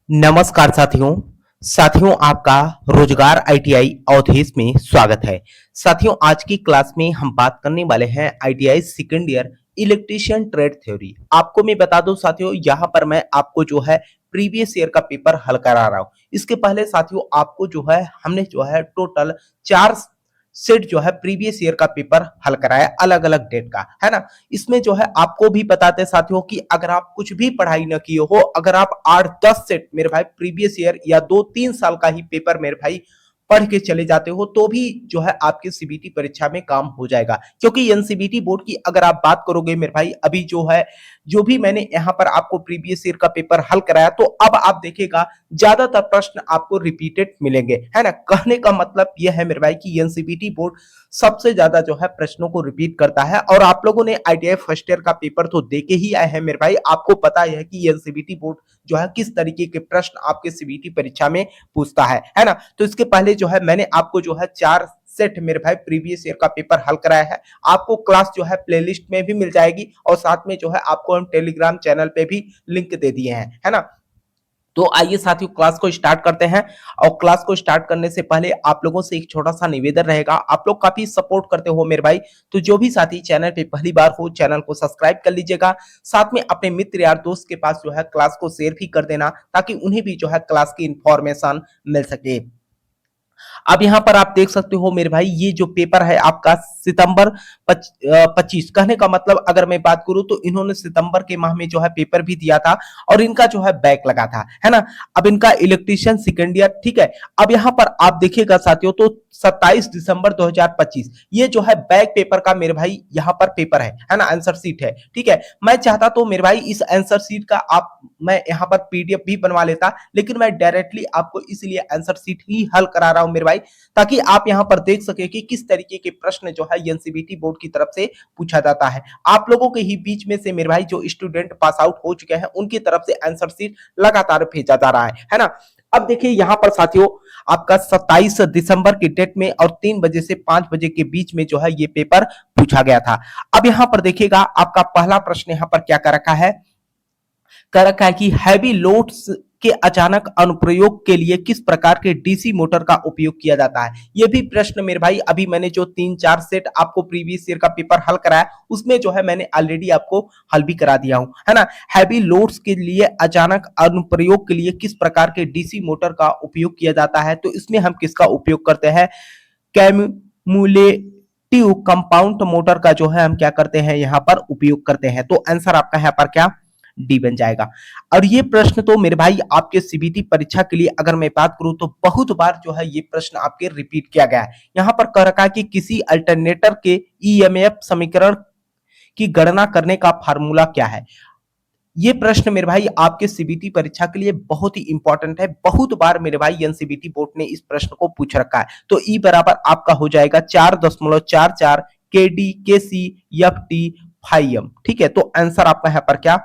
नमस्कार साथियों आपका रोजगार आईटीआई अवधेश में स्वागत है। साथियों आज की क्लास में हम बात करने वाले हैं ITI second year electrician trade theory. आपको मैं बता दूं साथियों, यहाँ पर मैं आपको जो है प्रीवियस ईयर का पेपर हल करा रहा हूँ। इसके पहले साथियों आपको जो है हमने जो है टोटल 4 सेट जो है प्रीवियस ईयर का पेपर हल कराया, अलग अलग डेट का, है ना। इसमें जो है आपको भी बताते साथियों कि अगर आप कुछ भी पढ़ाई न किए हो, अगर आप 8-10 सेट मेरे भाई प्रीवियस ईयर या 2-3 साल का ही पेपर मेरे भाई पढ़ के चले जाते हो तो भी जो है आपके सीबीटी परीक्षा में काम हो जाएगा। क्योंकि एनसीबीटी बोर्ड की अगर आप बात करोगे मेरे भाई, अभी जो है जो भी मैंने यहाँ पर आपको प्रीवियस ईयर का पेपर हल कराया, तो अब आप देखिएगा ज्यादातर प्रश्न आपको रिपीटेड मिलेंगे, है ना। कहने का मतलब यह है मेरे भाई कि एनसीबीटी बोर्ड सबसे ज्यादा जो है प्रश्नों को रिपीट करता है। और आप लोगों ने आईटीआई फर्स्ट ईयर का पेपर तो देके ही आए हैं मेरे भाई, आपको पता है कि एनसीबीटी बोर्ड जो है किस तरीके के प्रश्न आपके सीबीटी परीक्षा में पूछता है ना। तो इसके पहले जो है मैंने आपको जो है 4 सेट मेरे भाई प्रीवियस ईयर का पेपर हल कराया है। आपको क्लास जो है प्लेलिस्ट में भी मिल जाएगी और साथ में जो है आपको हम टेलीग्राम चैनल पे भी लिंक दे दिए हैं, है ना। तो आइए साथियों क्लास को स्टार्ट करते हैं। और क्लास को स्टार्ट करने से पहले आप लोगों से एक छोटा सा निवेदन रहेगा, आप लोग काफी सपोर्ट करते हो मेरे भाई, तो जो भी साथी चैनल पे पहली बार हो चैनल को सब्सक्राइब कर लीजिएगा। साथ में अपने मित्र यार दोस्त के पास जो है क्लास को शेयर भी कर देना, ताकि उन्हें भी जो है क्लास की इंफॉर्मेशन मिल सके। अब यहाँ पर आप देख सकते हो मेरे भाई, ये जो पेपर है आपका सितंबर 25, कहने का मतलब अगर मैं बात करूं तो इन्होंने सितंबर के माह में जो है पेपर भी दिया था और इनका जो है बैक लगा था, है ना। अब इनका इलेक्ट्रीशियन सेकेंड ईयर, ठीक है। अब यहाँ पर आप देखिएगा साथियों, तो 27 दिसंबर 2025 ये जो है बैक पेपर का मेरे भाई यहाँ पर पेपर है ना, आंसर शीट है, ठीक है। मैं चाहता तो मेरे भाई इस आंसर शीट का आप मैं यहाँ पर पीडीएफ भी बनवा लेता, लेकिन मैं डायरेक्टली आपको इसलिए आंसर शीट ही हल करा रहा हूं मेरे भाई, ताकि आप यहाँ पर देख सके कि किस तरीके के प्रश्न जो है एनसीबीटी बोर्ड की तरफ से पूछा जाता है। आप लोगों के ही बीच में से मेरे भाई जो स्टूडेंट पास आउट हो चुके हैं उनकी तरफ से आंसर शीट लगातार भेजा जा रहा है ना। अब देखिए यहाँ पर साथियों आपका 27 दिसंबर की डेट में और 3 बजे से 5 बजे के बीच में जो है ये पेपर पूछा गया था। अब यहाँ पर देखिएगा आपका पहला प्रश्न यहाँ पर क्या कर रखा है, कर रखा है कि हैवी लोड्स के अचानक अनुप्रयोग के लिए किस प्रकार के डीसी मोटर का उपयोग किया जाता है। यह भी प्रश्न मेरे भाई अभी मैंने जो 3-4 सेट आपको प्रीवियस ईयर का पेपर हल कराया उसमें जो है मैंने ऑलरेडी आपको हल भी करा दिया हूं, है ना। हैवी लोड्स के लिए अचानक अनुप्रयोग के लिए किस प्रकार के डीसी मोटर का उपयोग किया जाता है, तो इसमें हम किसका उपयोग करते हैं, कैम्युलेटिव कंपाउंड मोटर का जो है हम क्या करते हैं यहाँ पर उपयोग करते हैं। तो आंसर आपका यहाँ पर क्या डी बन जाएगा। और ये प्रश्न तो मेरे भाई आपके सीबीटी परीक्षा के लिए अगर मैं बात करूं तो बहुत बार जो है ये प्रश्न आपके रिपीट किया गया है। यहां पर कह रखा है कि किसी अल्टरनेटर के ईएमएफ समीकरण की गणना करने का फार्मूला क्या है। ये प्रश्न मेरे भाई आपके सीबीटी परीक्षा के लिए बहुत ही इंपॉर्टेंट है, बहुत बार मेरे भाई एनसीबीटी बोर्ड ने इस प्रश्न को पूछ रखा है। तो ई बराबर आपका हो जाएगा 4.44 के डी के सी एफ टी फाइव, ठीक है। तो आंसर आपका यहाँ पर क्या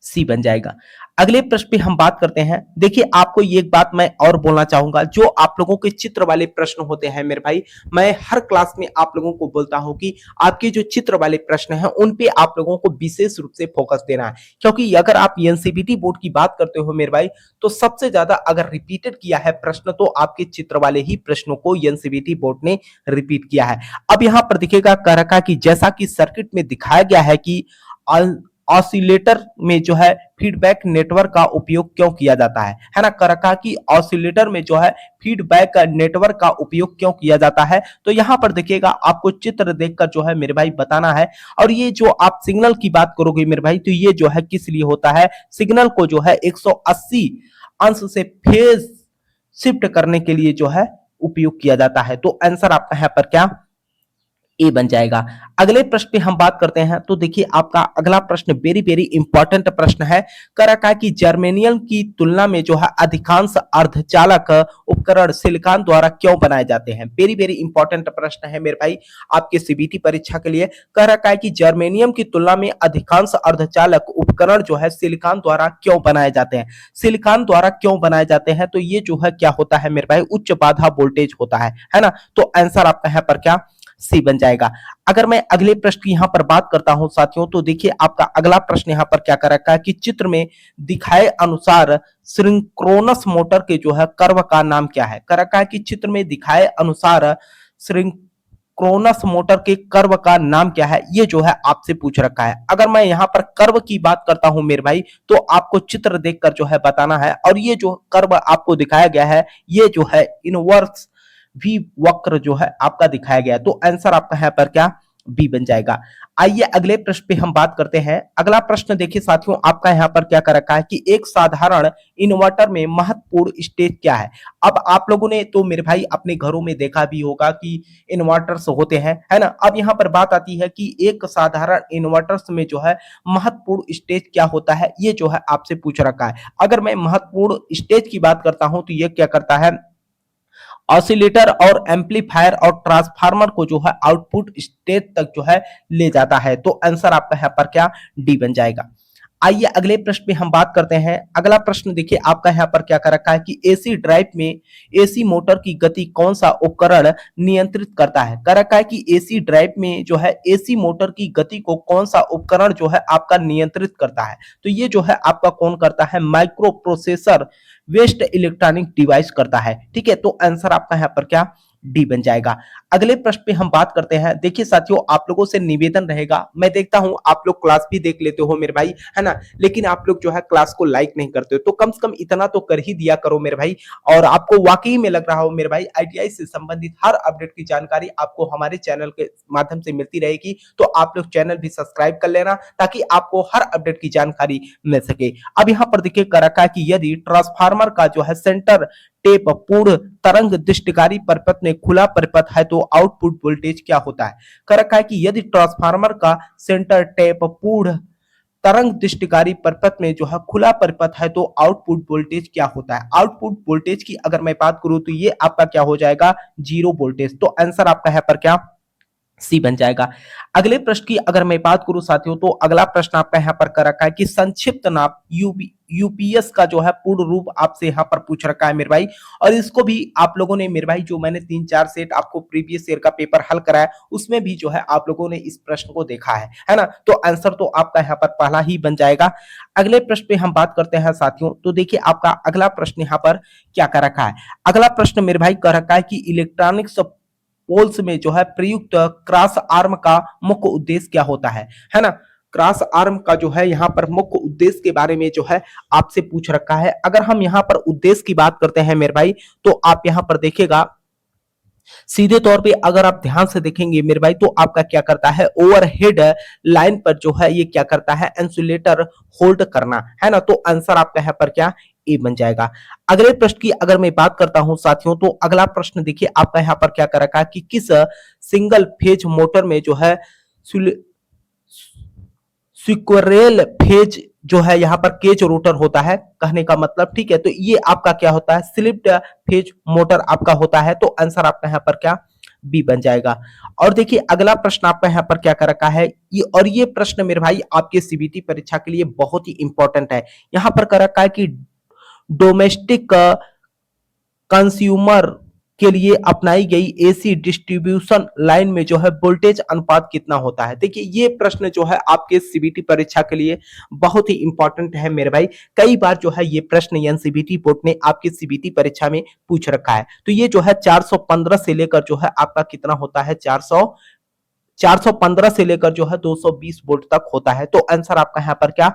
सी बन जाएगा। अगले प्रश्न पे हम बात करते हैं। देखिए आपको ये एक बात मैं और बोलना चाहूंगा, जो आप लोगों के चित्र वाले प्रश्न होते हैं मेरे भाई, मैं हर क्लास में आप लोगों को बोलता हूं कि आपके जो चित्र वाले प्रश्न हैं उन पे आप लोगों को विशेष रूप से फोकस देना है। क्योंकि अगर आप एनसीबीटी बोर्ड की बात करते हो मेरे भाई, तो सबसे ज्यादा अगर रिपीटेड किया है प्रश्न तो आपके चित्र वाले ही प्रश्नों को एनसीबीटी बोर्ड ने रिपीट किया है। अब यहां पर दिखेगा कह रखा कि जैसा कि सर्किट में दिखाया गया है कि ऑसिलेटर में जो है फीडबैक नेटवर्क का उपयोग क्यों किया जाता है ना। कर रखा कि ऑसिलेटर में जो है फीडबैक नेटवर्क का उपयोग क्यों किया जाता है। तो यहां पर देखिएगा आपको चित्र देखकर जो है मेरे भाई बताना है। और ये जो आप सिग्नल की बात करोगे मेरे भाई, तो ये जो है किस लिए होता है, सिग्नल को जो है 180 अंश से फेज शिफ्ट करने के लिए जो है उपयोग किया जाता है। तो आंसर आपका यहाँ पर क्या ए बन जाएगा। अगले प्रश्न पे हम बात करते हैं। तो देखिए आपका अगला प्रश्न वेरी वेरी इंपॉर्टेंट प्रश्न है। कर रखा है कि जर्मेनियम की तुलना में जो है अधिकांश अर्धचालक उपकरण सिलिकॉन द्वारा क्यों बनाए जाते हैं। वेरी वेरी इंपॉर्टेंट प्रश्न है मेरे भाई आपके सीबीटी परीक्षा के लिए। कह रखा है कि जर्मेनियम की तुलना में अधिकांश अर्धचालक उपकरण जो है सिलिकॉन द्वारा क्यों बनाए जाते हैं। सिलिकॉन द्वारा क्यों बनाए जाते हैं, तो ये जो है क्या होता है मेरे भाई, उच्च बाधा वोल्टेज होता है ना। तो आंसर आपका यहाँ पर क्या सी बन जाएगा। अगर मैं अगले प्रश्न की यहाँ पर बात करता हूं साथियों, तो देखिए आपका अगला प्रश्न यहाँ पर क्या कर रखा है कि चित्र में दिखाए अनुसार सिंक्रोनस मोटर के जो है कर्व का नाम क्या है। कर रखा है कि चित्र में दिखाए अनुसार सिंक्रोनस मोटर के कर्व का नाम क्या है, ये जो है आपसे पूछ रखा है। अगर मैं यहाँ पर कर्व की बात करता हूं मेरे भाई, तो आपको चित्र देखकर जो है बताना है, और ये जो कर्व आपको दिखाया गया है ये जो है इनवर्स भी वक्र जो है आपका दिखाया गया है। तो आंसर आपका यहाँ पर क्या बी बन जाएगा। आइए अगले प्रश्न पे हम बात करते हैं। अगला प्रश्न देखिए साथियों, आपका यहाँ पर क्या कर रखा है कि एक साधारण इन्वर्टर में महत्वपूर्ण स्टेज क्या है। अब आप लोगों ने तो मेरे भाई अपने घरों में देखा भी होगा कि इन्वर्टर्स होते हैं, है ना। अब यहाँ पर बात आती है कि एक साधारण इन्वर्टर्स में जो है महत्वपूर्ण स्टेज क्या होता है, ये जो है आपसे पूछ रखा है। अगर मैं महत्वपूर्ण स्टेज की बात करता हूं तो ये क्या करता है, ऑसिलेटर और एम्पलीफायर और ट्रांसफार्मर को जो है आउटपुट स्टेज तक जो है ले जाता है। तो आंसर आपका यहाँ पर क्या डी बन जाएगा। आइए अगले प्रश्न पे हम बात करते हैं। अगला प्रश्न देखिए आपका यहाँ पर क्या कर रखा है कि एसी ड्राइव में एसी मोटर की गति कौन सा उपकरण नियंत्रित करता है। कर रखा है कि एसी ड्राइव में जो है एसी मोटर की गति को कौन सा उपकरण जो है आपका नियंत्रित करता है। तो ये जो है आपका कौन करता है, microprocessor waste electronic device करता है। ठीक है, तो आंसर आपका यहाँ पर क्या डी बन जाएगा। अगले प्रश्न पे हम बात करते हैं। देखिए साथियों, आप लोगों से निवेदन रहेगा, मैं देखता हूं आप लोग क्लास भी देख लेते हो मेरे भाई, है ना, लेकिन आप लोग जो है क्लास को लाइक नहीं करते हो, तो कम से कम इतना तो कर ही दिया करो मेरे भाई। और आपको वाकई में लग रहा हो मेरे भाई आईटीआई से संबंधित हर अपडेट की जानकारी आपको हमारे चैनल के माध्यम से मिलती रहेगी, तो आप लोग चैनल भी सब्सक्राइब कर लेना ताकि आपको हर अपडेट की जानकारी मिल सके। अब यहाँ पर देखिए कर रखा है कि यदि ट्रांसफार्मर का जो है सेंटर टेप पूर्ण तरंग दृष्टिकारी परिपथ में खुला परिपथ है तो आउटपुट वोल्टेज क्या होता है। कर रखा है कि यदि ट्रांसफार्मर का सेंटर टेप पूर्ण तरंग दृष्टिकारी परिपथ में जो है खुला परिपथ है तो आउटपुट वोल्टेज क्या होता है। आउटपुट वोल्टेज की अगर मैं बात करूं तो ये आपका क्या हो जाएगा, जीरो वोल्टेज। तो आंसर आपका है पर क्या सी बन जाएगा। अगले प्रश्न की अगर मैं बात करूं साथियों, तो अगला प्रश्न आपका यहाँ पर कर रखा है कि संक्षिप्त नाप यूपीएस का जो है पूर्ण रूप आपसे यहाँ पर पूछ रखा है मेरे भाई। और इसको भी आप लोगों ने मेरे भाई, जो मैंने 3-4 सेट आपको प्रीवियस ईयर का पेपर हल कराया उसमें भी जो है आप लोगों ने इस प्रश्न को देखा है ना। तो आंसर तो आपका यहाँ पर पहला ही बन जाएगा। अगले प्रश्न पे हम बात करते हैं साथियों, तो देखिए आपका अगला प्रश्न यहाँ पर क्या कर रखा है। अगला प्रश्न मेरे भाई कर रखा है कि इलेक्ट्रॉनिक्स पोल्स में जो है प्रयुक्त क्रॉस आर्म का मुख्य उद्देश्य क्या होता है ना। क्रॉस आर्म का जो है यहाँ पर मुख्य उद्देश्य के बारे में जो है आपसे पूछ रखा है। अगर हम यहाँ पर उद्देश्य की बात करते हैं मेरे भाई, तो आप यहाँ पर देखिएगा सीधे तौर पे अगर आप ध्यान से देखेंगे मेरे भाई, तो आपका क्या करता है, ओवरहेड लाइन पर जो है ये क्या करता है, इंसुलेटर होल्ड करना, है ना। तो आंसर आपका यहाँ पर क्या ए बन जाएगा। अगले प्रश्न की अगर मैं बात करता हूं साथियों, तो अगला प्रश्न देखिए आपका यहाँ पर क्या कर रखा है कि किस सिंगल फेज मोटर में जो है स्क्विरल फेज जो है यहाँ पर केज रोटर होता है, कहने का मतलब, ठीक है। तो ये आपका क्या होता है, स्लिप्ड फेज मोटर आपका होता है। तो आंसर आपका यहाँ पर क्या बी बन जाएगा। और देखिए अगला प्रश्न आपका यहाँ पर क्या कर रखा है, ये प्रश्न मेरे भाई आपके सीबीटी परीक्षा के लिए बहुत ही इंपॉर्टेंट है। यहाँ पर कर रखा है कि डोमेस्टिक कंज्यूमर के लिए अपनाई गई एसी डिस्ट्रीब्यूशन लाइन में जो है वोल्टेज अनुपात कितना होता है। देखिए ये प्रश्न जो है आपके सीबीटी परीक्षा के लिए बहुत ही इंपॉर्टेंट है मेरे भाई। कई बार जो है ये प्रश्न एनसीबीटी बोर्ड ने आपके सीबीटी परीक्षा में पूछ रखा है। तो ये जो है 415 से लेकर जो है आपका कितना होता है, 415 से लेकर जो है 220 वोल्ट तक होता है। तो आंसर आपका यहाँ पर क्या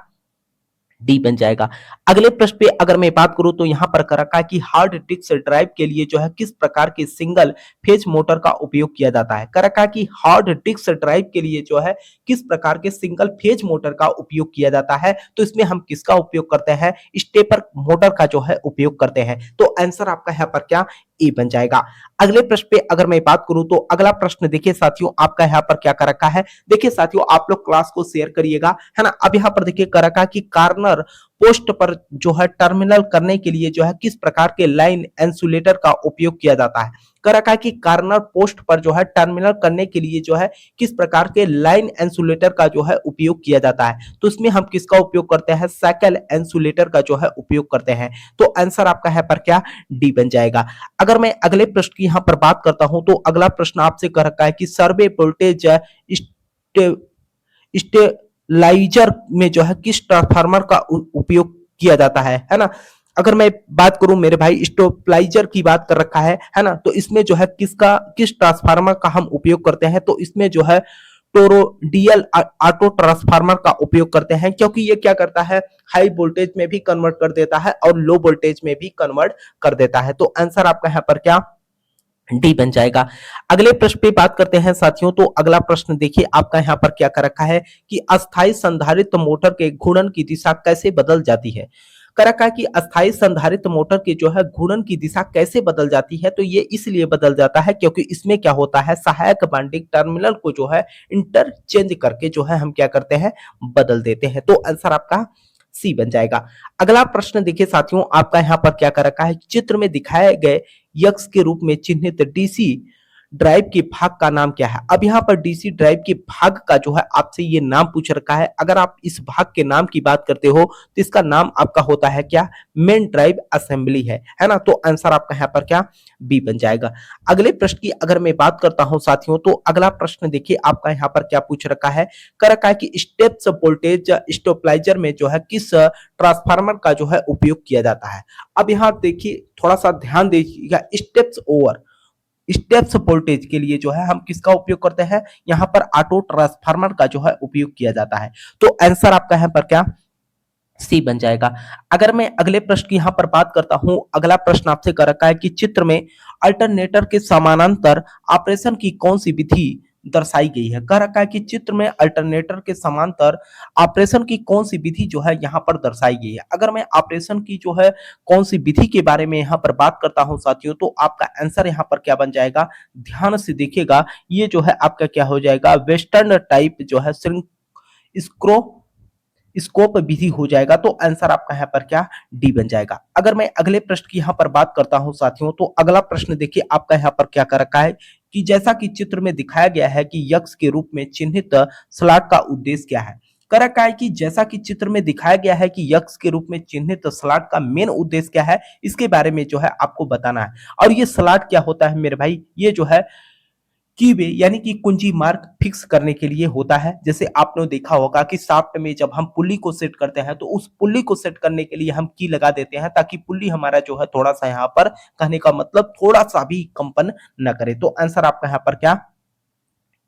डी बन जाएगा। अगले प्रश्न पे अगर मैं बात करूं तो यहां पर कर रखा है कि हार्ड डिस्क ड्राइव के लिए जो है किस प्रकार के सिंगल फेज मोटर का उपयोग किया जाता है। कर रखा है कि हार्ड डिस्क ड्राइव के लिए जो है किस प्रकार के सिंगल फेज मोटर का उपयोग किया जाता है। तो इसमें हम किसका उपयोग करते हैं, स्टेपर मोटर का जो है उपयोग करते हैं। तो आंसर आपका यहाँ पर क्या ए बन जाएगा। अगले प्रश्न पे अगर मैं बात करूं तो अगला प्रश्न देखिए साथियों आपका यहाँ पर क्या कर रखा है। देखिए साथियों आप लोग क्लास को शेयर करिएगा, है ना। अब यहाँ पर देखिए कर रखा है कि कार्नर कार्नर पोस्ट पर जो है टर्मिनल करने के लिए जो है किस प्रकार के लाइन इंसुलेटर का उपयोग किया जाता है। कह रखा है कि कार्नर पोस्ट पर जो है टर्मिनल करने के लिए जो है किस प्रकार के लाइन इंसुलेटर का जो है उपयोग किया जाता है। तो इसमें हम किसका उपयोग करते हैं, साइकिल इंसुलेटर का जो है उपयोग करते हैं। तो आंसर आपका है पर क्या, डी बन जाएगा। अगर मैं अगले प्रश्न की यहां पर बात करता हूं तो अगला प्रश्न आपसे कह रखा है कि सर्वे वोल्टेज स्टेलाइजर में जो है किस ट्रांसफार्मर का उपयोग किया जाता है ना। अगर मैं बात करूं मेरे भाई स्टेबलाइजर की बात कर रखा है ना, तो इसमें जो है किस ट्रांसफार्मर का हम उपयोग करते हैं, तो इसमें जो है टोरोडियल ऑटो ट्रांसफार्मर का उपयोग करते हैं, क्योंकि ये क्या करता है, हाई वोल्टेज में भी कन्वर्ट कर देता है और लो वोल्टेज में भी कन्वर्ट कर देता है। तो आंसर आपका यहाँ पर क्या, डी बन जाएगा। अगले प्रश्न पे बात करते हैं साथियों। तो अगला प्रश्न देखिए आपका यहाँ पर क्या कर रखा है कि अस्थायी संधारित्र मोटर के घूर्णन की दिशा कैसे बदल जाती है। कर रखा है कि अस्थायी संधारित्र मोटर की जो है घूर्णन की दिशा कैसे बदल जाती है, तो ये इसलिए बदल जाता है क्योंकि इसमें क्या होता है, सहायक वाइंडिंग टर्मिनल को जो है इंटरचेंज करके जो है हम क्या करते हैं, बदल देते हैं। तो आंसर आपका सी बन जाएगा। अगला प्रश्न देखिए साथियों आपका यहाँ पर क्या कर रखा है, चित्र में दिखाए गए यक्स के रूप में चिन्हित डीसी ड्राइव के भाग का नाम क्या है। अब यहाँ पर डीसी ड्राइव के भाग का जो है आपसे ये नाम पूछ रखा है। अगर आप इस भाग के नाम की बात करते हो तो इसका नाम आपका होता है क्या, मेन ड्राइव असेंबली है ना। तो आंसर आपका यहाँ पर क्या, बी बन जाएगा। अगले प्रश्न की अगर मैं बात करता हूं साथियों, तो अगला प्रश्न देखिए आपका यहाँ पर क्या पूछ रखा है, कर रखा है कि स्टेप्स वोल्टेज स्टेबलाइजर में जो है किस ट्रांसफार्मर का जो है उपयोग किया जाता है। अब यहाँ देखिए थोड़ा सा ध्यान दीजिएगा, स्टेप्स वोल्टेज के लिए जो है हम किसका उपयोग करते हैं, यहां पर ऑटो ट्रांसफार्मर का जो है उपयोग किया जाता है। तो आंसर आपका यहाँ पर क्या, सी बन जाएगा। अगर मैं अगले प्रश्न की यहां पर बात करता हूं, अगला प्रश्न आपसे कर रखा है कि चित्र में अल्टरनेटर के समानांतर ऑपरेशन की कौन सी विधि दर्शाई गई है। कह रखा है कि चित्र में अल्टरनेटर के समांतर ऑपरेशन की कौन सी विधि जो है यहाँ पर दर्शाई गई है। अगर मैं ऑपरेशन की जो है कौन सी विधि के बारे में यहाँ पर बात करता हूँ साथियों, तो आपका आंसर यहाँ पर क्या बन जाएगा, ध्यान से देखिएगा, ये जो है आपका क्या हो जाएगा, वेस्टर्न टाइप जो है स्क्रो स्कोप विधि हो जाएगा। तो आंसर आपका यहाँ पर क्या, डी बन जाएगा। अगर मैं अगले प्रश्न की यहाँ पर बात करता हूं साथियों, तो अगला प्रश्न देखिए आपका यहाँ पर क्या कर रखा है कि जैसा कि चित्र में दिखाया गया है कि यक्स के रूप में चिन्हित स्लॉट का उद्देश्य क्या है। कर रखा है कि जैसा कि चित्र में दिखाया गया है कि यक्स के रूप में चिन्हित स्लॉट का मेन उद्देश्य क्या है, इसके बारे में जो है आपको बताना है। और ये स्लॉट क्या होता है मेरे भाई, ये जो है कीवे यानी कि कुंजी मार्क फिक्स करने के लिए होता है। जैसे आपने देखा होगा कि शाफ्ट में जब हम पुल्ली को सेट करते हैं तो उस पुल्ली को सेट करने के लिए हम की लगा देते हैं ताकि पुल्ली हमारा जो है थोड़ा सा यहाँ पर, कहने का मतलब थोड़ा सा भी कंपन न करे। तो आंसर आपका यहाँ पर क्या,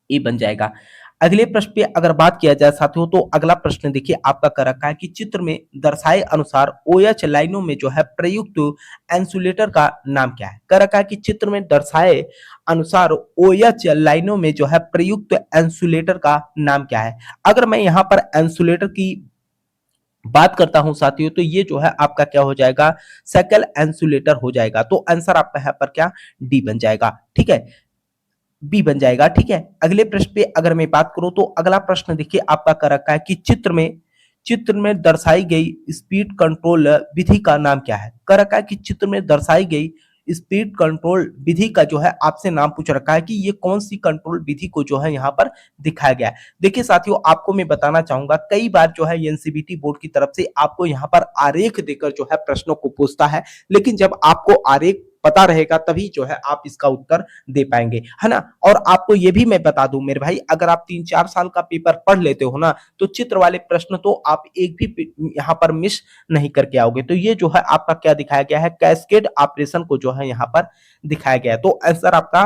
ए बन जाएगा। अगले प्रश्न पे अगर बात किया जाए साथियों, तो अगला प्रश्न देखिए आपका कर रखा है कि चित्र में दर्शाए अनुसार ओएच लाइनों में जो है प्रयुक्त इंसुलेटर का नाम क्या है। कर रखा है कि चित्र में दर्शाए अनुसार ओएच लाइनों में जो है प्रयुक्त इंसुलेटर का नाम क्या है। अगर मैं यहाँ पर इंसुलेटर की बात करता हूं साथियों, तो ये जो है आपका क्या हो जाएगा, साइकिल इंसुलेटर हो जाएगा। तो आंसर आपका यहाँ पर क्या, डी बन जाएगा। ठीक है, बी बन जाएगा। ठीक है, अगले प्रश्न पे अगर मैं बात करूं, तो अगला प्रश्न देखिए आपका कर रखा है कि चित्र में दर्शाई गई स्पीड कंट्रोल विधि का नाम क्या है। कर रखा है कि चित्र में दर्शाई गई स्पीड कंट्रोल विधि का जो है आपसे नाम पूछ रखा है कि ये कौन सी कंट्रोल विधि को जो है यहाँ पर दिखाया गया है। देखिए साथियों आपको मैं बताना चाहूंगा, कई बार जो है एनसीबीटी बोर्ड की तरफ से आपको यहाँ पर आरेख देकर जो है प्रश्नों को पूछता है, लेकिन जब आपको आरेख पता रहेगा तभी जो है आप इसका उत्तर दे पाएंगे, है ना। और आपको ये भी मैं बता दूं मेरे भाई, अगर आप 3-4 साल का पेपर पढ़ लेते हो ना, तो चित्र वाले प्रश्न तो आप एक भी यहाँ पर मिस नहीं करके आओगे। तो ये जो है आपका क्या दिखाया गया है, कैस्केड ऑपरेशन को जो है यहाँ पर दिखाया गया है। तो आंसर आपका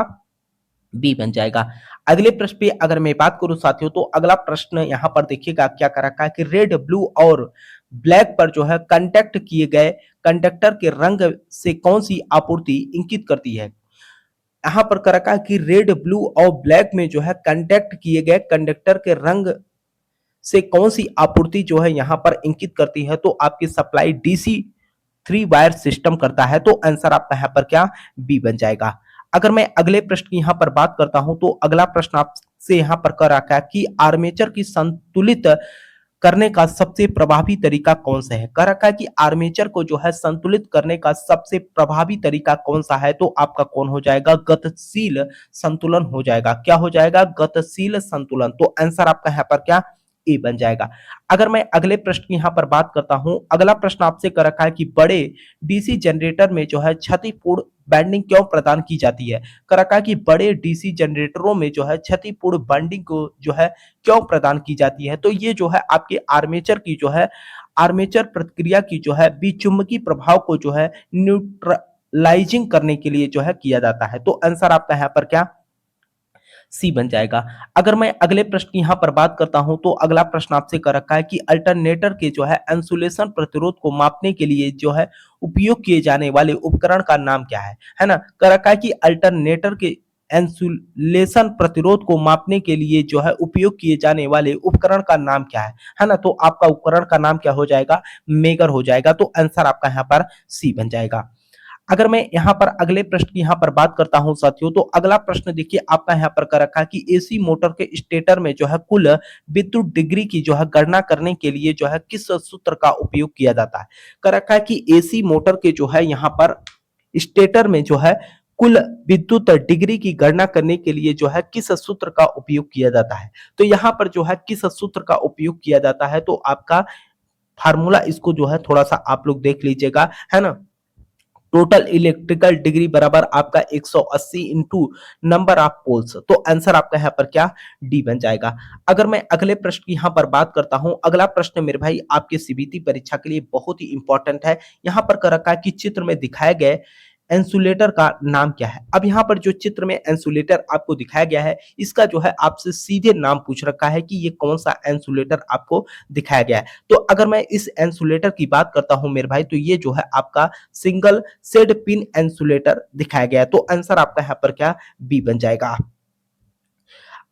बी बन जाएगा। अगले प्रश्न पे अगर मैं बात करूं साथियों, तो अगला प्रश्न यहाँ पर देखिएगा क्या कर रखा है कि रेड, ब्लू और ब्लैक पर जो है कंडक्ट किए गए कंडक्टर के रंग से कौन सी आपूर्ति इंगित करती है। यहाँ पर कर रखा है कि रेड, ब्लू और ब्लैक में जो है कंडक्ट किए गए कंडक्टर के रंग से कौन सी आपूर्ति जो है यहाँ पर इंगित करती है। तो आपकी सप्लाई डीसी 3 वायर सिस्टम करता है। तो आंसर आपका यहाँ पर क्या, बी बन जाएगा। अगर मैं अगले प्रश्न की यहाँ पर बात करता हूं, तो अगला प्रश्न आपसे यहाँ पर कर रखा है कि आर्मेचर की संतुलित करने का सबसे प्रभावी तरीका कौन सा है? कह रखा है कि आर्मेचर को जो है संतुलित करने का सबसे प्रभावी तरीका कौन सा है? तो आपका कौन हो जाएगा? गतिशील संतुलन हो जाएगा। क्या हो जाएगा? गतिशील संतुलन। तो आंसर आपका यहाँ पर क्या? ए बन जाएगा। अगर मैं अगले प्रश्न की यहाँ पर बात करता हूं, अगला प्रश्न आपसे कर रखा है कि बड़े डीसी जनरेटर में जो है क्षतिपूर्ण बैंडिंग क्यों प्रदान की जाती है? कर रखा है कि बड़े डीसी जनरेटरों में जो है क्षतिपूर्ण बैंडिंग को जो है क्यों प्रदान की जाती है? तो ये जो है आपके आर्मेचर की जो है आर्मेचर प्रतिक्रिया की जो है विचुम्बकीय प्रभाव को जो है न्यूट्रलाइजिंग करने के लिए जो है किया जाता है। तो आंसर आपका यहाँ पर क्या? सी बन जाएगा। अगर मैं अगले प्रश्न की यहाँ पर बात करता हूं, तो अगला प्रश्न आपसे कर रखा है कि अल्टरनेटर के जो है इंसुलेशन प्रतिरोध को मापने के लिए जो है उपयोग किए जाने वाले उपकरण का नाम क्या है ना? कर रखा है कि अल्टरनेटर के इंसुलेशन प्रतिरोध को मापने के लिए जो है उपयोग किए जाने वाले उपकरण का नाम क्या है ना? तो आपका उपकरण का नाम क्या हो जाएगा? मेगर हो जाएगा। तो आंसर आपका यहाँ पर सी बन जाएगा। अगर मैं यहाँ पर अगले प्रश्न की यहाँ पर बात करता हूं साथियों, तो अगला प्रश्न देखिए आपका यहाँ पर कर रखा है कि एसी मोटर के स्टेटर में जो है कुल विद्युत डिग्री की जो है गणना करने के लिए जो है किस सूत्र का उपयोग किया जाता है? कर रखा है कि एसी मोटर के जो है यहाँ पर स्टेटर में जो है कुल विद्युत डिग्री की गणना करने के लिए जो है किस सूत्र का उपयोग किया जाता है? तो यहाँ पर जो है किस सूत्र का उपयोग किया जाता है? तो आपका फार्मूला इसको जो है थोड़ा सा आप लोग देख लीजिएगा, है ना? टोटल इलेक्ट्रिकल डिग्री बराबर आपका 180 इंटू नंबर ऑफ पोल्स। तो आंसर आपका यहाँ पर क्या? डी बन जाएगा। अगर मैं अगले प्रश्न की यहाँ पर बात करता हूं, अगला प्रश्न मेरे भाई आपके सीबीटी परीक्षा के लिए बहुत ही इंपॉर्टेंट है। यहाँ पर कर रखा है कि चित्र में दिखाए गए इंसुलेटर का नाम क्या है? अब यहाँ पर जो चित्र में इंसुलेटर आपको दिखाया गया है, इसका जो है आपसे सीधे नाम पूछ रखा है कि ये कौन सा इंसुलेटर आपको दिखाया गया है। तो अगर मैं इस इंसुलेटर की बात करता हूं मेरे भाई, तो ये जो है आपका सिंगल सेड पिन इंसुलेटर दिखाया गया है। तो आंसर आपका यहाँ पर क्या? बी बन जाएगा।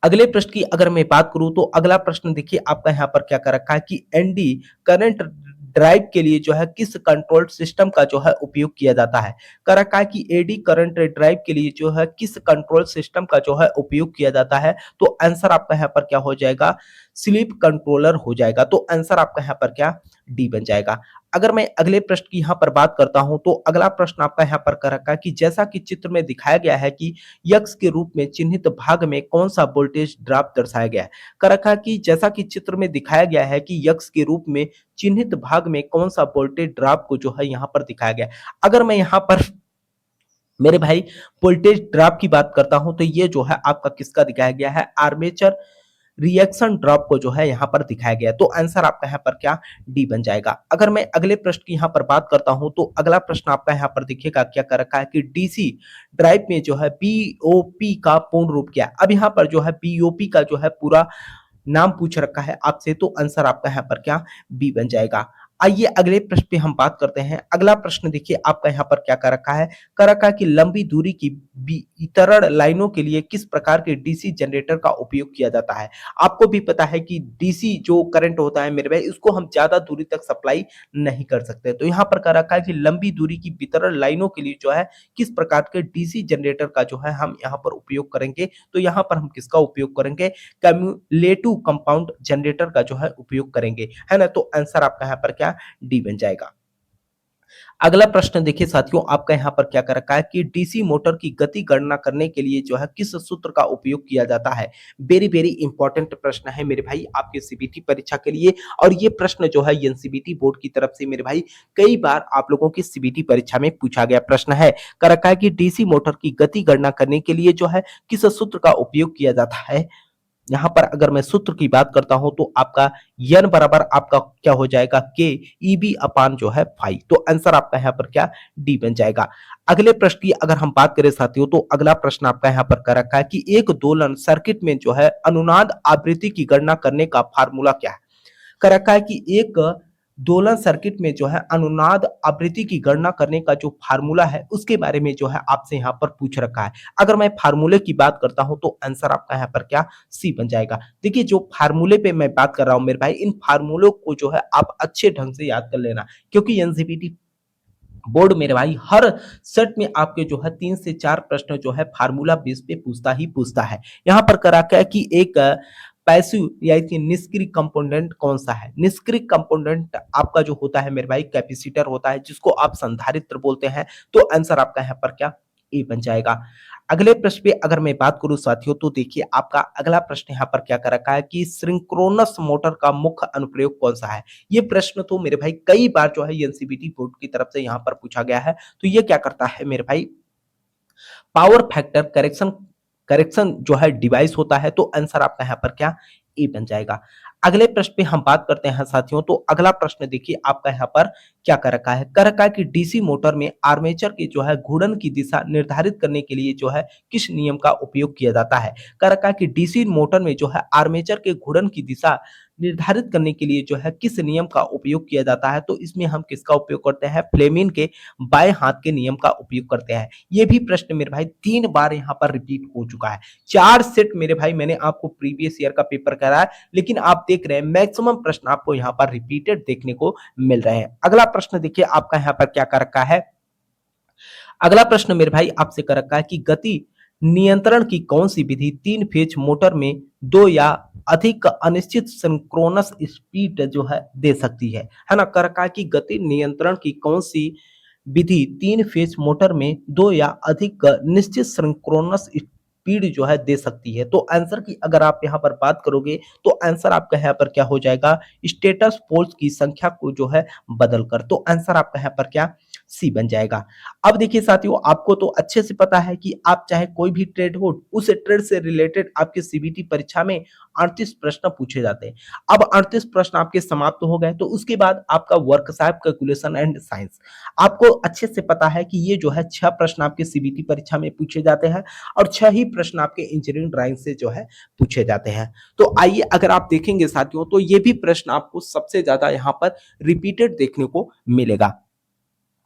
अगले प्रश्न की अगर मैं बात करूं, तो अगला प्रश्न देखिए आपका यहाँ पर क्या कर रखा है कि एनडी करंट ड्राइव के लिए जो है किस कंट्रोल सिस्टम का जो है उपयोग किया जाता है? कर रखा है कि एडी करंट ड्राइव के लिए जो है किस कंट्रोल सिस्टम का जो है उपयोग किया जाता है? तो आंसर आपका यहाँ पर क्या हो जाएगा? स्लीप कंट्रोलर हो जाएगा। तो आंसर आपका यहाँ पर क्या? डी बन जाएगा। अगर मैं अगले प्रश्न की यहाँ पर बात करता हूं, तो अगला प्रश्न आपका यहाँ पर कर रखा है कि जैसा कि चित्र में दिखाया गया है कि यक्स के रूप में चिन्हित भाग में कौन सा वोल्टेज ड्रॉप दर्शाया गया है? कर रखा है कि जैसा कि चित्र में दिखाया गया है कि यक्स के रूप में चिन्हित भाग में कौन सा वोल्टेज ड्रॉप को जो है यहाँ पर दिखाया गया है। अगर मैं यहाँ पर मेरे भाई वोल्टेज ड्रॉप की बात करता हूं, तो ये जो है आपका किसका दिखाया गया है? आर्मेचर रिएक्शन ड्रॉप को जो है यहाँ पर दिखाया गया है। तो आंसर आपका यहाँ पर क्या? डी बन जाएगा। अगर मैं अगले प्रश्न की यहाँ पर बात करता हूं, तो अगला प्रश्न आपका यहाँ पर देखिएगा क्या कर रखा है कि डीसी ड्राइव में जो है बीओपी का पूर्ण रूप क्या है? अब यहाँ पर जो है बीओपी का जो है पूरा नाम पूछ रखा है आपसे। तो आंसर आपका यहाँ पर क्या? बी बन जाएगा। आइए अगले प्रश्न पे हम बात करते हैं। अगला प्रश्न देखिए आपका यहाँ पर क्या कर रखा है? कर रखा है कि लंबी दूरी की वितरण लाइनों के लिए किस प्रकार के डीसी जनरेटर का उपयोग किया जाता है? आपको भी पता है कि डीसी जो करंट होता है मेरे भाई, उसको हम ज्यादा दूरी तक सप्लाई नहीं कर सकते। तो यहाँ पर कर रखा है कि लंबी दूरी की वितरण लाइनों के लिए जो है किस प्रकार के डीसी जनरेटर का जो है हम यहाँ पर उपयोग करेंगे? तो यहाँ पर हम किसका उपयोग करेंगे? कम्युलेटिव कंपाउंड जनरेटर का जो है उपयोग करेंगे, है ना? तो आंसर आपका यहाँ पर क्या? डी बन जाएगा। अगला प्रश्न देखिए साथियों आपका यहाँ पर क्या कर रखा है कि डीसी मोटर की गति गणना करने के लिए जो है किस सूत्र का उपयोग किया जाता है? वेरी वेरी इंपॉर्टेंट प्रश्न है मेरे भाई आपके सीबीटी परीक्षा के लिए। और ये प्रश्न जो है एनसीबीटी बोर्ड की तरफ से मेरे भाई कई बार आप लोगों की सीबीटी परीक्षा में पूछा गया प्रश्न है। कर रखा है कि डीसी मोटर की गति गणना करने के लिए जो है किस सूत्र का उपयोग किया जाता है? यहाँ पर अगर मैं सूत्र की बात करता हूं, तो आपका यन बराबर आपका क्या हो जाएगा? के ईबी अपान जो है 5। तो आंसर आपका यहाँ पर क्या? डी बन जाएगा। अगले प्रश्न की अगर हम बात करें साथियों, तो अगला प्रश्न आपका यहाँ पर कर रखा है कि एक दोलन सर्किट में जो है अनुनाद आवृत्ति की गणना करने का फार्मूला क्या है? कर रखा है कि एक दोलन सर्किट में जो है अनुनाद आवृत्ति की गणना करने का जो फार्मूला है उसके बारे में जो है आपसे यहाँ पर पूछ रखा है। अगर मैं फार्मूले की बात करता हूं, तो आंसर आपका यहाँ पर क्या? सी बन जाएगा। देखिए जो फार्मूले पे मैं बात कर रहा हूं मेरे भाई, इन फार्मूलों को जो है आप अच्छे ढंग से याद कर लेना, क्योंकि एनसीपीटी बोर्ड मेरे भाई हर सेट में आपके जो है 3 से 4 प्रश्न जो है फार्मूला बेस पे पूछता ही पूछता है। यहाँ पर करा क्या है कि एक पैसिव यानी कि निष्क्रिय कंपोनेंट कौन सा है? निष्क्रिय कंपोनेंट आपका जो होता है मेरे भाई कैपेसिटर होता है, जिसको आप संधारित्र बोलते हैं। तो आंसर आपका यहाँ पर क्या ए बन जाएगा। अगले प्रश्न पे अगर मैं बात करूं साथियों, तो देखिए आपका अगला प्रश्न यहाँ पर क्या कर रखा है कि सिंक्रोनस मोटर का मुख्य अनुप्रयोग कौन सा है। ये प्रश्न तो मेरे भाई कई बार जो है एनसीबीटी बोर्ड की तरफ से यहाँ पर पूछा गया है। तो ये क्या करता है मेरे भाई, पावर फैक्टर करेक्शन करेक्शन जो है डिवाइस होता है। तो आंसर आपका यहाँ पर क्या ए बन जाएगा। अगले प्रश्न पे हम बात करते हैं साथियों, तो अगला प्रश्न देखिए आपका यहाँ पर क्या कर रखा है कि डीसी मोटर में आर्मेचर की जो है घूर्णन की दिशा निर्धारित करने के लिए जो है किस नियम का उपयोग किया जाता है। कर रखा है कि डीसी मोटर में जो है आर्मेचर के घूर्णन की दिशा निर्धारित करने के लिए जो है किस नियम का उपयोग किया जाता है। तो इसमें हम किसका उपयोग करते हैं, फ्लेमिंग के बाएं हाथ के नियम का उपयोग करते हैं। ये भी प्रश्न मेरे भाई 3 बार यहाँ पर रिपीट हो चुका है। 4 सेट मेरे भाई मैंने आपको प्रीवियस ईयर का पेपर कराया है, लेकिन आप देख रहे हैं मैक्सिमम प्रश्न आपको यहाँ पर रिपीटेड देखने को मिल रहे हैं। अगला प्रश्न देखिए आपका यहाँ पर क्या कर रखा है। अगला प्रश्न मेरे भाई आपसे कर रखा है कि गति नियंत्रण की कौन सी विधि 3 फेज मोटर में 2 या अधिक अनिश्चित सिंक्रोनस स्पीड जो है दे सकती है ना। कर रखा है कि गति नियंत्रण की कौन सी विधि 3 फेज मोटर में 2 या अधिक निश्चित सिंक्रोनस स्पीड जो है दे सकती है। तो आंसर की अगर आप यहाँ पर बात करोगे, तो आंसर आपका यहाँ पर क्या हो जाएगा, स्टेटस पोल्स की संख्या को जो है बदल कर। तो आंसर आपका यहाँ पर क्या सी बन जाएगा। अब देखिए साथियों, आपको तो अच्छे से पता है कि आप चाहे कोई भी ट्रेड हो, उस ट्रेड से रिलेटेड आपके सीबीटी परीक्षा में 38 प्रश्न पूछे जाते हैं। अब 38 प्रश्न आपके समाप्त हो गए, तो उसके बाद आपका वर्कशॉप कैलकुलेशन एंड साइंस। आपको अच्छे से पता है कि ये जो है 6 प्रश्न आपके सीबीटी परीक्षा में पूछे जाते हैं और 6 ही प्रश्न आपके इंजीनियरिंग ड्राइंग से जो है पूछे जाते हैं। तो आइए अगर आप देखेंगे साथियों, तो ये भी प्रश्न आपको सबसे ज्यादा यहाँ पर रिपीटेड देखने को मिलेगा।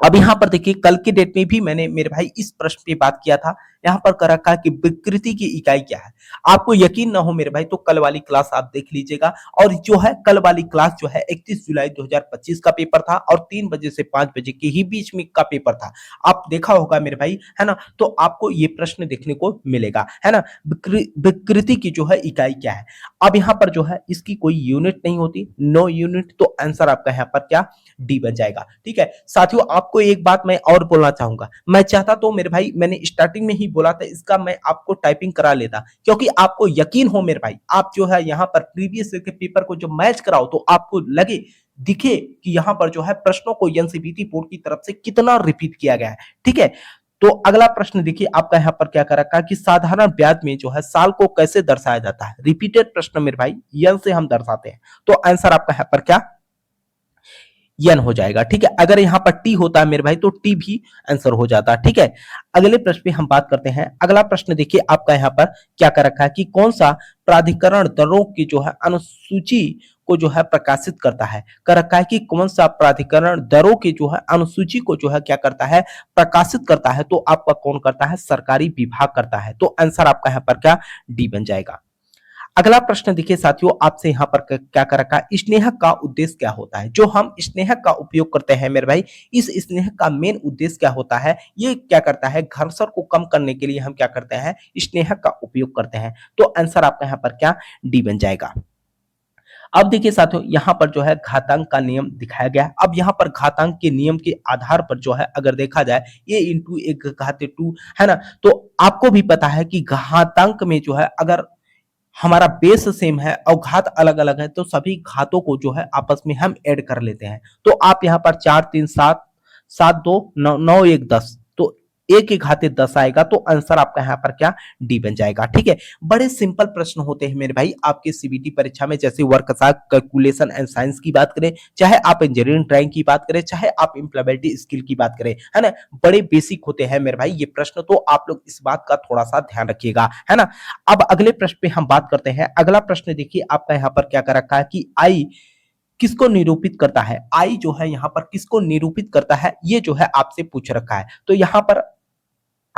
अब यहाँ पर देखिए कल के डेट में भी मैंने मेरे भाई इस प्रश्न पे बात किया था। यहाँ पर कर रखा है कि विकृति की इकाई क्या है। आपको यकीन ना हो मेरे भाई, तो कल वाली क्लास आप देख लीजिएगा। और जो है कल वाली क्लास जो है 31 जुलाई 2025 का पेपर था और 3 बजे से 5 बजे के ही बीच में का पेपर था। आप देखा होगा मेरे भाई, है ना। तो आपको ये प्रश्न देखने को मिलेगा, है ना। विकृति की जो है इकाई क्या है। अब यहाँ पर जो है इसकी कोई यूनिट नहीं होती, नो यूनिट। तो आंसर आपका यहाँ पर क्या डी बन जाएगा। ठीक है साथियों, आपको एक बात मैं और बोलना चाहूंगा। मैं चाहता तो मेरे भाई, मैंने स्टार्टिंग में ही बोला था, इसका मैं आपको टाइपिंग करा लेता, क्योंकि आपको यकीन हो मेरे भाई, आप जो है यहाँ पर प्रीवियस के पेपर को जो मैच कराओ, तो आपको लगे दिखे कि यहाँ पर जो है प्रश्नों को एनसीईआरटी बोर्ड की तरफ से कितना रिपीट किया गया है। ठीक है, तो अगला प्रश्न देखिए आपका यहाँ पर क्या कर रखा है कि साधारण ब्याज में जो है साल को कैसे दर्शाया जाता है। रिपीटेड प्रश्न मेरे भाई, यन से हम दर्शाते हैं। तो आंसर आपका यहाँ पर क्या यन हो जाएगा। ठीक है, अगर यहाँ पर टी होता है मेरे भाई, तो टी भी आंसर हो जाता है। ठीक है, अगले प्रश्न पे हम बात करते हैं। अगला प्रश्न देखिए आपका यहाँ पर क्या कर रखा है कि कौन सा प्राधिकरण दरों की जो है अनुसूची को जो है प्रकाशित करता है। कर रखा है कि कौन सा प्राधिकरण दरों की जो है अनुसूची को जो है क्या करता है, प्रकाशित करता है। तो आपका कौन करता है, सरकारी विभाग करता है। तो आंसर आपका यहाँ पर क्या डी बन जाएगा। अगला प्रश्न देखिए साथियों, आपसे यहाँ पर क्या कर रखा है, स्नेहक का उद्देश्य क्या होता है। जो हम स्नेहक का उपयोग करते हैं मेरे भाई, इस स्नेहक का मेन उद्देश्य क्या होता है, ये क्या करता है, घर्षण को कम करने के लिए हम क्या करते हैं, स्नेहक का उपयोग करते हैं। तो आंसर आपका यहाँ पर क्या डी बन जाएगा। अब देखिए साथियों, यहाँ पर जो है घातांक का नियम दिखाया गया है। अब यहाँ पर घातांक के नियम के आधार पर जो है अगर देखा जाए, ये इंटू एक घाते 2 है ना। तो आपको भी पता है कि घातांक में जो है अगर हमारा बेस सेम है और घात अलग अलग है, तो सभी घातों को जो है आपस में हम ऐड कर लेते हैं। तो आप यहाँ पर 4 3 7 7 2 9 9 1 10, तो एक के घाते 10 आएगा। तो आंसर आपका यहाँ पर क्या डी बन जाएगा। ठीक है, बड़े सिंपल प्रश्न होते हैं मेरे भाई आपके सीबीटी परीक्षा में। जैसे वर्कशॉप कैलकुलेशन एंड साइंस की बात करें, चाहे आप इंजीनियरिंग ड्राइंग की बात करें, चाहे आप इंप्लीमेंटेबिलिटी स्किल की बात करें, है ना। बड़े बेसिक होते हैं मेरे भाई ये प्रश्न। तो आप लोग इस बात का थोड़ा सा ध्यान रखिएगा, है ना। अब अगले प्रश्न पे हम बात करते हैं। अगला प्रश्न देखिए आपका यहाँ पर क्या कर रखा है कि आई किसको निरूपित करता है। आई जो है यहाँ पर किसको निरूपित करता है, ये जो है आपसे पूछ रखा है। तो यहाँ पर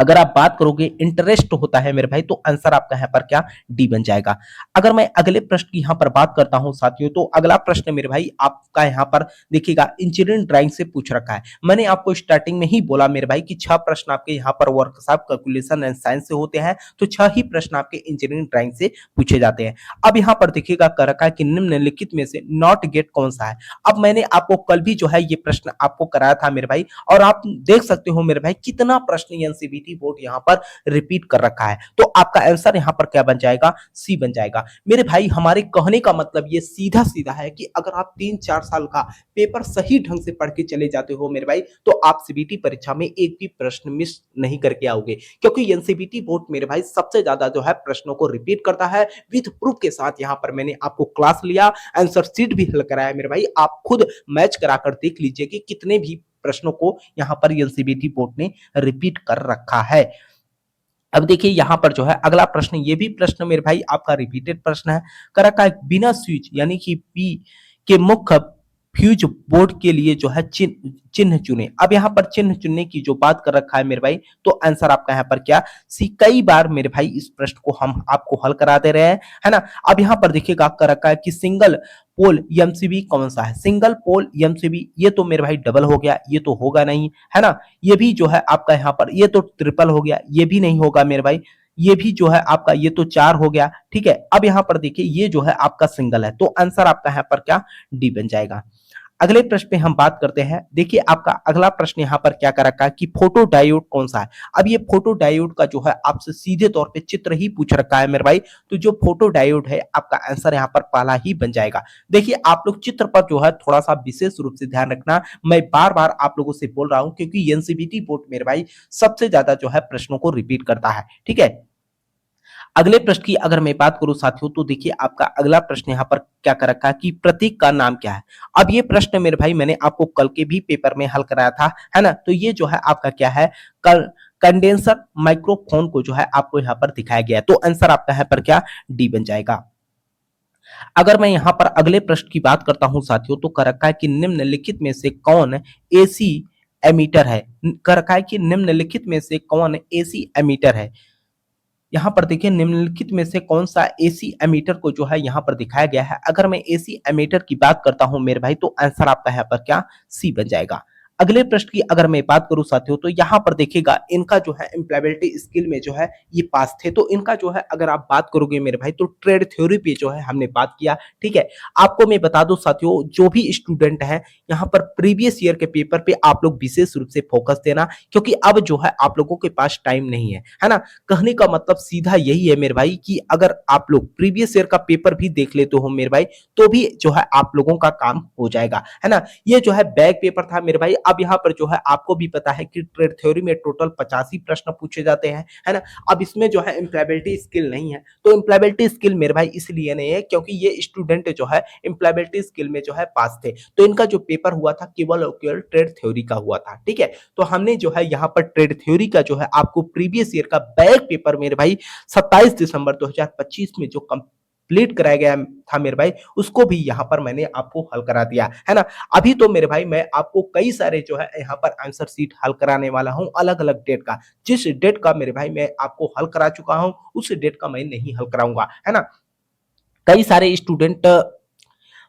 अगर आप बात करोगे इंटरेस्ट होता है मेरे भाई, तो आंसर आपका यहाँ पर क्या, डी बन जाएगा। अगर मैं अगले प्रश्न की यहाँ पर बात करता हूँ साथियों, तो अगला प्रश्न मेरे भाई आपका यहाँ पर देखिएगा इंजीनियरिंग ड्राइंग से पूछ रखा है। मैंने आपको स्टार्टिंग में ही बोला मेरे भाई कि 6 प्रश्न आपके यहाँ पर वर्कशॉप कैलकुलेशन एंड साइंस से होते हैं, तो 6 ही प्रश्न आपके इंजीनियरिंग ड्राइंग से पूछे जाते हैं। अब यहाँ पर देखिएगा कर रखा है कि निम्नलिखित में से नॉट गेट कौन सा है। अब मैंने आपको कल भी जो है ये प्रश्न आपको कराया था मेरे भाई, और आप देख सकते हो मेरे भाई कितना प्रश्न एनसीईआरटी बोर्ड यहाँ पर रिपीट कर रखा है। तो आपका आंसर यहाँ पर क्या बन जाएगा, सी बन जाएगा। मेरे भाई हमारे कहने का मतलब ये सीधा सीधा है कि अगर आप 3-4 साल का पेपर सही ढंग से पढ़ के चले जाते हो मेरे भाई, तो आप सीबीटी परीक्षा में एक भी प्रश्न मिस नहीं करके आओगे, क्योंकि एनसीईआरटी बोर्ड मेरे भाई सबसे ज्यादा जो है प्रश्नों को रिपीट करता है विद प्रूफ के साथ। यहाँ पर मैंने आपको क्लास लिया, आंसर शीट भी हल कराया मेरे भाई, आप खुद मैच कराकर देख लीजिए कि कितने भी प्रश्नों को यहाँ पर एनसीईआरटी बोर्ड ने रिपीट कर रखा है। अब देखिए यहाँ पर जो है अगला प्रश्न, ये भी प्रश्न मेरे भाई आपका रिपीटेड प्रश्न है। कर रखा है बिना स्विच यानी कि पी के मुख्य फ्यूज बोर्ड के लिए जो है चिन्ह चुने। अब यहाँ पर चिन्ह चुनने की जो बात कर रखा है मेरे भाई, तो आंसर आपका यहाँ पर क्या, सी। कई बार मेरे भाई इस प्रश्न को हम आपको हल करा दे रहे हैं, है ना। अब यहाँ पर देखिएगा कर रखा है कि सिंगल पोल एमसीबी कौन सा है। सिंगल पोल एमसीबी, ये तो मेरे भाई डबल हो गया, ये तो होगा नहीं, है ना। ये भी जो है आपका यहाँ पर, ये तो ट्रिपल हो गया, ये भी नहीं होगा मेरे भाई। ये भी जो है आपका, ये तो 4 हो गया, ठीक है। अब यहाँ पर देखिए ये जो है आपका सिंगल है, तो आंसर आपका यहाँ पर क्या, डी बन जाएगा। अगले प्रश्न पे हम बात करते हैं। देखिए आपका अगला प्रश्न यहाँ पर क्या कर रखा है कि फोटो डायोड कौन सा है। अब ये फोटो डायोड का जो है आपसे सीधे तौर पे चित्र ही पूछ रखा है मेरे भाई, तो जो फोटो डायोड है आपका आंसर यहाँ पर पहला ही बन जाएगा। देखिए आप लोग चित्र पर जो है थोड़ा सा विशेष रूप से ध्यान रखना, मैं बार बार आप लोगों से बोल रहा हूं, क्योंकि एनसीईआरटी बोर्ड मेरे भाई सबसे ज्यादा जो है प्रश्नों को रिपीट करता है, ठीक है। अगले प्रश्न की अगर मैं बात करूं साथियों, तो देखिए आपका अगला प्रश्न यहाँ पर क्या कर रखा है कि प्रतीक का नाम क्या है। अब ये प्रश्न मेरे भाई मैंने आपको कल के भी पेपर में हल कराया था, है ना। तो ये जो है आपका क्या है, कंडेंसर माइक्रोफोन को जो है आपको यहाँ पर दिखाया गया है, तो आंसर आपका यहाँ पर क्या, डी बन जाएगा। अगर मैं यहाँ पर अगले प्रश्न की बात करता हूं साथियों, तो कर रखा है कि निम्नलिखित में से कौन एसी एमीटर है। कर रखा है कि निम्नलिखित में से कौन एसी एमीटर है। यहाँ पर देखिए निम्नलिखित में से कौन सा एसी एमीटर को जो है यहाँ पर दिखाया गया है। अगर मैं एसी एमीटर की बात करता हूं मेरे भाई, तो आंसर आपका यहाँ पर क्या, सी बन जाएगा। अगले प्रश्न की अगर मैं बात करूं साथियों, तो यहाँ पर देखिएगा इनका जो है एम्प्लॉयबिलिटी स्किल में जो है ये पास थे, तो इनका जो है अगर आप बात करोगे मेरे भाई, तो ट्रेड थ्योरी पे जो है हमने बात किया, ठीक है। आपको मैं बता दूं साथियों, जो भी स्टूडेंट है यहाँ पर प्रीवियस ईयर के पेपर पे आप लोग विशेष रूप से फोकस देना, क्योंकि अब जो है आप लोगों के पास टाइम नहीं है ना। कहने का मतलब सीधा यही है मेरे भाई कि अगर आप लोग प्रीवियस ईयर का पेपर भी देख लेते हो मेरे भाई, तो भी जो है आप लोगों का काम हो जाएगा, है ना। ये जो है बैक पेपर था मेरे भाई। अब यहाँ पर जो है आपको भी पता है कि ट्रेड थ्योरी में टोटल 85 प्रश्न पूछे जाते हैं, है ना। अब इसमें जो है एम्प्लॉयबिलिटी स्किल नहीं है, तो एम्प्लॉयबिलिटी स्किल मेरे भाई इसलिए नहीं है क्योंकि ये स्टूडेंट जो है एम्प्लॉयबिलिटी स्किल में जो है पास थे, तो इनका जो पेपर हुआ था केवल और केवल ट्रेड थ्योरी का हुआ था, ठीक है। तो हमने जो है यहाँ पर ट्रेड थ्योरी का जो है आपको प्रीवियस ईयर का बैक पेपर मेरे भाई 27 दिसंबर 2025 में जो कंप्लीट कराया गया था मेरे भाई, उसको भी यहाँ पर मैंने आपको हल करा दिया, है ना। अभी तो मेरे भाई मैं आपको कई सारे जो है यहाँ पर आंसर शीट हल कराने वाला हूँ अलग अलग डेट का। जिस डेट का मेरे भाई मैं आपको हल करा चुका हूँ, उस डेट का मैं नहीं हल कराऊंगा, है ना। कई सारे स्टूडेंट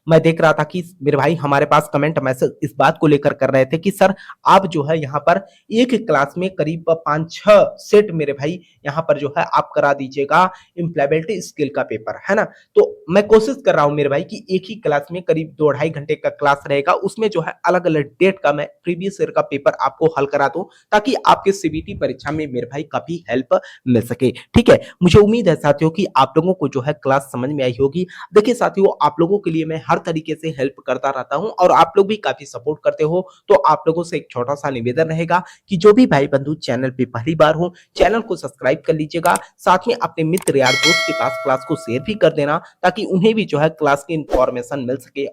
मैं देख रहा था कि मेरे भाई हमारे पास कमेंट मैसेज इस बात को लेकर कर रहे थे कि सर आप जो है यहाँ पर एक क्लास में करीब 5-6 सेट मेरे भाई यहाँ पर जो है आप करा दीजिएगा एम्प्लॉयबिलिटी स्किल का पेपर, है ना। तो मैं कोशिश कर रहा हूँ मेरे भाई कि एक ही क्लास में करीब 2-2.5 घंटे का क्लास रहेगा, उसमें जो है अलग अलग डेट का मैं प्रीवियस ईयर का पेपर आपको हल करा दूं, ताकि आपके सीबीटी परीक्षा में मेरे भाई काफी हेल्प मिल सके, ठीक है। मुझे उम्मीद है साथियों कि आप लोगों को जो है क्लास समझ में आई होगी। देखिए साथियों, आप लोगों के लिए मैं हर तरीके से हेल्प करता रहता हूं और आप लोग भी काफी सपोर्ट करते हो, तो आप लोगों से एक छोटा सा निवेदन रहेगा कि जो भी भाई बंधु चैनल पे पहली बार हो, चैनल को सब्सक्राइब कर लीजिएगा, साथ में अपने मित्र यार दोस्त के पास क्लास को शेयर भी कर देना, ताकि उन्हें भी जो है क्लास की इंफॉर्मेशन मिल सके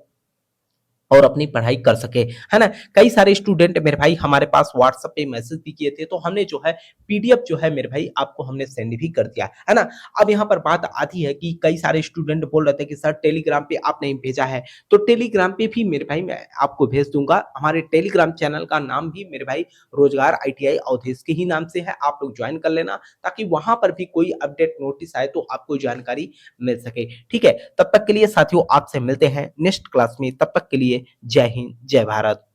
और अपनी पढ़ाई कर सके, है ना? कई सारे स्टूडेंट मेरे भाई हमारे पास व्हाट्सएप पे मैसेज भी किए थे, तो हमने जो है पीडीएफ जो है मेरे भाई आपको हमने सेंड भी कर दिया, है ना? अब यहाँ पर बात आती है कि कई सारे स्टूडेंट बोल रहे थे कि सर टेलीग्राम पे आपने भेजा है, तो टेलीग्राम पे भी मेरे भाई मैं आपको भेज दूँगा। हमारे टेलीग्राम चैनल का नाम भी मेरे भाई रोजगार आईटीआई अवधेश के ही नाम से है, आप लोग जॉइन कर लेना ताकि वहाँ पर भी कोई अपडेट नोटिस आए तो आपको जानकारी मिल सके, ठीक है? तब तक के लिए साथियों आपसे मिलते हैं नेक्स्ट क्लास में, तब तक के लिए जय हिंद, जय भारत।